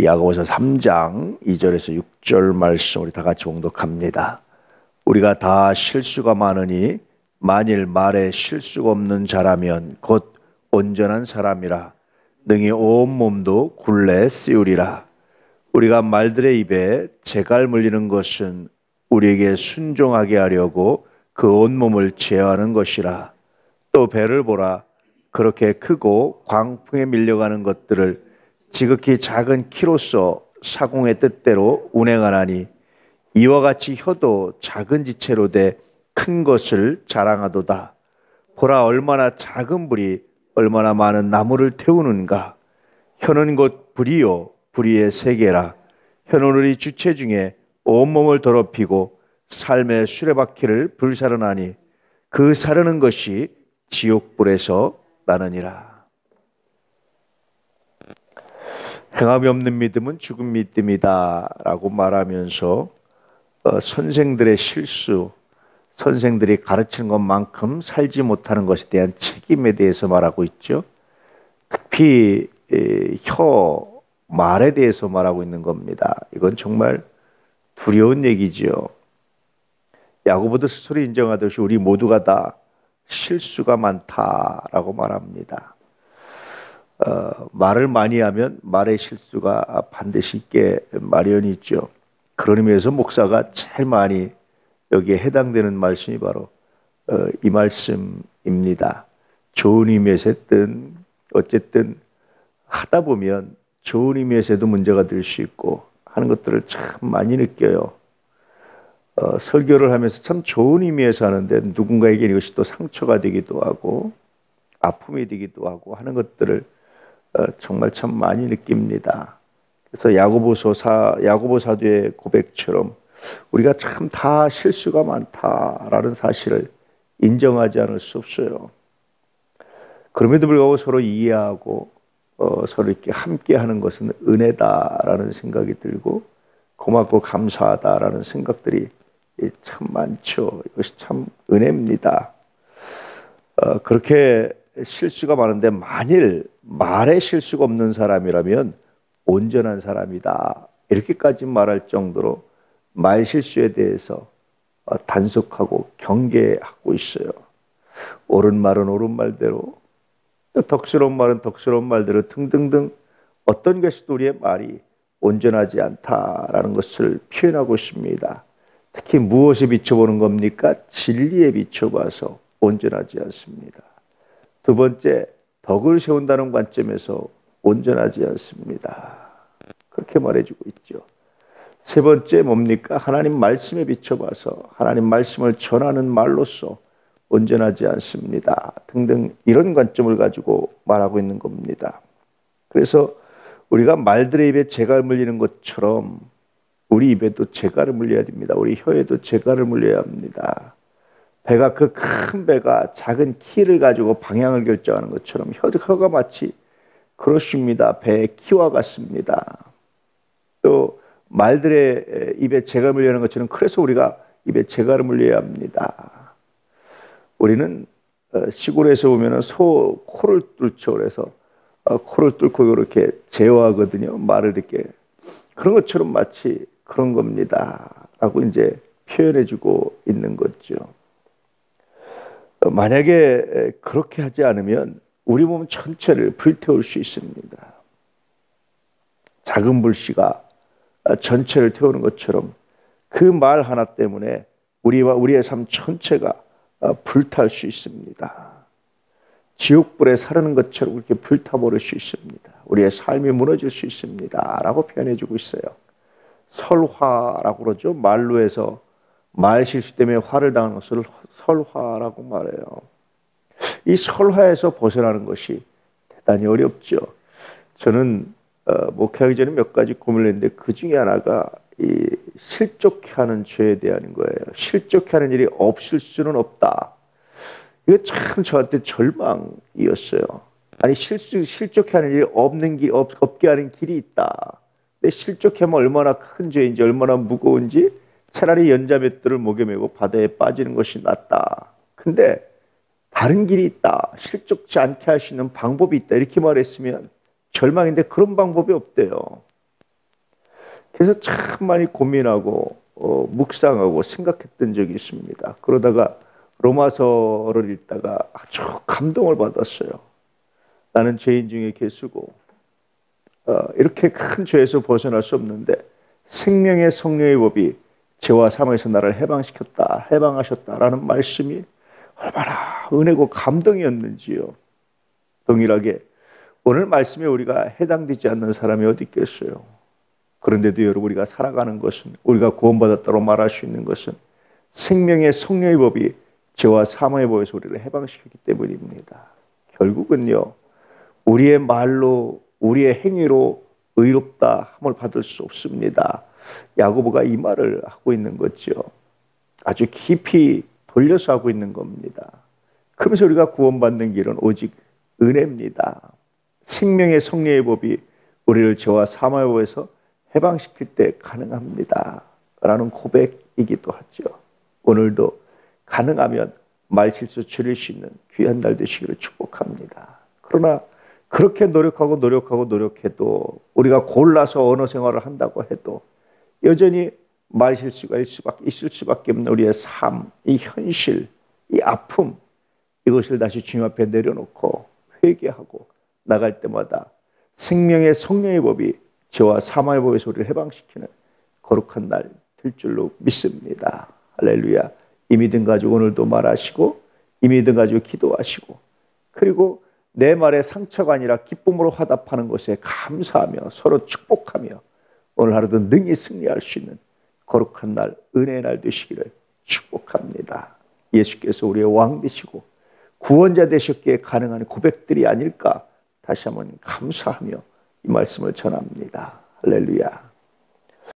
야고보서 3장 2절에서 6절 말씀 우리 다 같이 봉독합니다. 우리가 다 실수가 많으니 만일 말에 실수가 없는 자라면 곧 온전한 사람이라 능히 온 몸도 굴레 씌우리라. 우리가 말들의 입에 재갈 물리는 것은 우리에게 순종하게 하려고 그 온몸을 제어하는 것이라. 또 배를 보라. 그렇게 크고 광풍에 밀려가는 것들을 지극히 작은 키로서 사공의 뜻대로 운행하나니 이와 같이 혀도 작은 지체로 돼 큰 것을 자랑하도다. 보라, 얼마나 작은 불이 얼마나 많은 나무를 태우는가. 혀는 곧 불이요 불의의 세계라. 혀는 우리 주체 중에 온몸을 더럽히고 삶의 수레바퀴를 불사르나니 그 사르는 것이 지옥불에서 나느니라. 행함이 없는 믿음은 죽은 믿음이다 라고 말하면서 선생들의 실수, 선생들이 가르치는 것만큼 살지 못하는 것에 대한 책임에 대해서 말하고 있죠. 특히 말에 대해서 말하고 있는 겁니다. 이건 정말 두려운 얘기죠. 야고보도 스스로 인정하듯이 우리 모두가 다 실수가 많다라고 말합니다. 말을 많이 하면 말의 실수가 반드시 있게 마련이 있죠. 그런 의미에서 목사가 제일 많이 여기에 해당되는 말씀이 바로 이 말씀입니다. 좋은 의미에서 했든 어쨌든 하다 보면 좋은 의미에서도 문제가 될 수 있고 하는 것들을 참 많이 느껴요. 설교를 하면서 참 좋은 의미에서 하는데 누군가에게 이것이 또 상처가 되기도 하고 아픔이 되기도 하고 하는 것들을 정말 참 많이 느낍니다. 그래서 야고보 사도의 고백처럼 우리가 참 다 실수가 많다라는 사실을 인정하지 않을 수 없어요. 그럼에도 불구하고 서로 이해하고 서로 이렇게 함께하는 것은 은혜다라는 생각이 들고 고맙고 감사하다라는 생각들이 참 많죠. 이것이 참 은혜입니다. 그렇게 실수가 많은데 만일 말에 실수가 없는 사람이라면 온전한 사람이다. 이렇게까지 말할 정도로 말 실수에 대해서 단속하고 경계하고 있어요. 옳은 말은 옳은 말대로, 덕스러운 말은 덕스러운 말대로 등등등 어떤 것이도 우리의 말이 온전하지 않다라는 것을 표현하고 있습니다. 특히 무엇에 비춰보는 겁니까? 진리에 비춰봐서 온전하지 않습니다. 두 번째, 덕을 세운다는 관점에서 온전하지 않습니다. 그렇게 말해주고 있죠. 세 번째 뭡니까? 하나님 말씀에 비춰봐서 하나님 말씀을 전하는 말로서 온전하지 않습니다. 등등 이런 관점을 가지고 말하고 있는 겁니다. 그래서 우리가 말들의 입에 재갈 물리는 것처럼 우리 입에도 재갈을 물려야 됩니다. 우리 혀에도 재갈을 물려야 합니다. 배가 그 큰 배가 작은 키를 가지고 방향을 결정하는 것처럼 혀가 마치 그렇습니다. 배의 키와 같습니다. 또 말들의 입에 재갈을 물려는 것처럼 그래서 우리가 입에 재갈을 물려야 합니다. 우리는 시골에서 보면 소 코를 뚫죠. 그래서 코를 뚫고 이렇게 제어하거든요. 말을 이렇게 그런 것처럼 마치 그런 겁니다. 라고 이제 표현해주고 있는 거죠. 만약에 그렇게 하지 않으면 우리 몸 전체를 불태울 수 있습니다. 작은 불씨가 전체를 태우는 것처럼 그 말 하나 때문에 우리의 삶 전체가 불탈 수 있습니다. 지옥불에 사르는 것처럼 그렇게 불타버릴 수 있습니다. 우리의 삶이 무너질 수 있습니다. 라고 표현해주고 있어요. 설화라고 그러죠. 말로 해서 말 실수 때문에 화를 당하는 것을 설화라고 말해요. 이 설화에서 벗어나는 것이 대단히 어렵죠. 저는 목회하기 전에 몇 가지 고민을 했는데 그 중에 하나가 이 실족해 하는 죄에 대한 거예요. 실족해 하는 일이 없을 수는 없다. 이거 참 저한테 절망이었어요. 아니 실족해 하는 일이 없게 하는 길이 있다. 근데 실족하면 얼마나 큰 죄인지 얼마나 무거운지 차라리 연자맷돌을 목에 메고 바다에 빠지는 것이 낫다. 근데 다른 길이 있다. 실족치 않게 할 수 있는 방법이 있다. 이렇게 말했으면 절망인데 그런 방법이 없대요. 그래서 참 많이 고민하고 묵상하고 생각했던 적이 있습니다. 그러다가 로마서를 읽다가 아주 감동을 받았어요. 나는 죄인 중에 개수고 이렇게 큰 죄에서 벗어날 수 없는데 생명의 성령의 법이 죄와 사망에서 나를 해방하셨다라는 말씀이 얼마나 은혜고 감동이었는지요. 동일하게 오늘 말씀에 우리가 해당되지 않는 사람이 어디 있겠어요. 그런데도 여러분, 우리가 살아가는 것은, 우리가 구원받았다고 말할 수 있는 것은 생명의 성령의 법이 죄와 사망의 법에서 우리를 해방시켰기 때문입니다. 결국은요, 우리의 말로, 우리의 행위로 의롭다 함을 받을 수 없습니다. 야고보가 이 말을 하고 있는 거죠. 아주 깊이 돌려서 하고 있는 겁니다. 그러면서 우리가 구원받는 길은 오직 은혜입니다. 생명의 성령의 법이 우리를 죄와 사망의 법에서 해방시킬 때 가능합니다 라는 고백이기도 하죠. 오늘도 가능하면 말실수 줄일 수 있는 귀한 날 되시기를 축복합니다. 그러나 그렇게 노력해도 우리가 골라서 언어 생활을 한다고 해도 여전히 말실수가 있을 수밖에 없는 우리의 삶, 이 현실, 이 아픔, 이것을 다시 주님 앞에 내려놓고 회개하고 나갈 때마다 생명의 성령의 법이 죄와 사망의 법에서 우리를 해방시키는 거룩한 날 될 줄로 믿습니다. 할렐루야. 이 믿음 가지고 오늘도 말하시고, 이 믿음 가지고 기도하시고, 그리고 내 말에 상처가 아니라 기쁨으로 화답하는 것에 감사하며 서로 축복하며 오늘 하루도 능히 승리할 수 있는 거룩한 날, 은혜의 날 되시기를 축복합니다. 예수께서 우리의 왕 되시고 구원자 되셨기에 가능한 고백들이 아닐까 다시 한번 감사하며 이 말씀을 전합니다. 할렐루야.